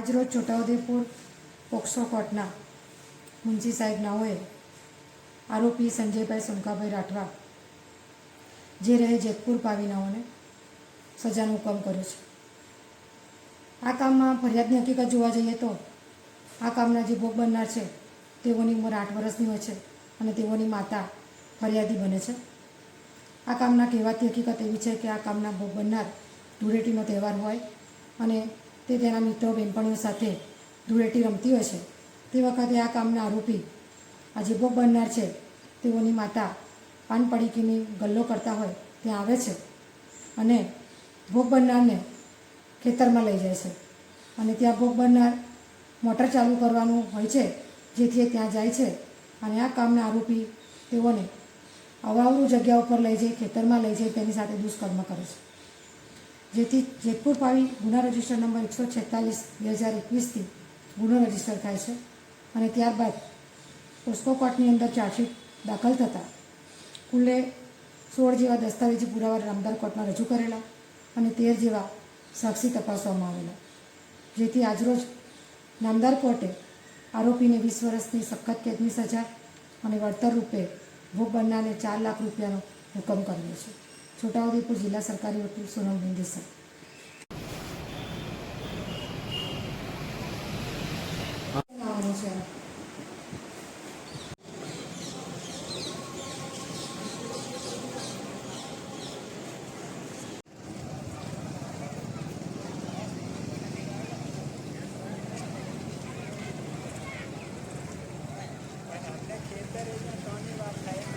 આજરોજ છોટાઉદેપુર પોક્સો કોર્ટના મુંશી સાહેબ નાઓએ આરોપી સંજયભાઈ સોનકાભાઈ રાઠવા જે રહે જેતપુર પાવીનાઓને સજાનો હુકમ કર્યો છે। આ કામમાં ફરિયાદની હકીકત જોવા જઈએ તો આ કામના જે ભોગ બનનાર છે તેઓની ઉંમર 8 વર્ષની હોય છે અને તેઓની માતા ફરિયાદી બને છે। આ કામના કહેવાતી હકીકત એવી છે કે આ કામના ભોગ બનનાર ધૂળેટીનો તહેવાર હોય અને તે તેના મિત્રો બહેનપણીઓ સાથે ધૂળેટી રમતી હોય છે। તે વખતે આ કામના આરોપી આ જે ભોગ બનનાર છે તેઓની માતા પાન પડીકીની ગલ્લો કરતા હોય ત્યાં આવે છે અને ભોગ બનનારને ખેતરમાં લઈ જાય છે અને ત્યાં ભોગ બનનાર મોટર ચાલુ કરવાનું હોય છે જેથી એ ત્યાં જાય છે અને આ કામના આરોપી તેઓને અવાવરું જગ્યા ઉપર લઈ જઈ ખેતરમાં લઈ જઈ તેની સાથે દુષ્કર્મ કરે છે, જેથી જેતપુર પાવી ગુના રજિસ્ટર નંબર 146/2021થી ગુનો રજિસ્ટર થાય છે અને ત્યારબાદ પોસ્કો કોર્ટની અંદર ચાર્જશીટ દાખલ થતાં કુલ્લે 16 જેવા દસ્તાવેજી પુરાવા નામદાર કોર્ટમાં રજૂ કરેલા અને 13 જેવા સાક્ષી તપાસવામાં આવેલા, જેથી આજરોજ નામદાર કોર્ટે આરોપીને 20 વર્ષની સખત કેદની સજા અને વળતર રૂપે ભોગ બનનારને 4 લાખ રૂપિયાનો હુકમ કર્યો છે। છોટાઉદેપુર જિલ્લા સરકારી વકીલ સોનમ બિંદેસર।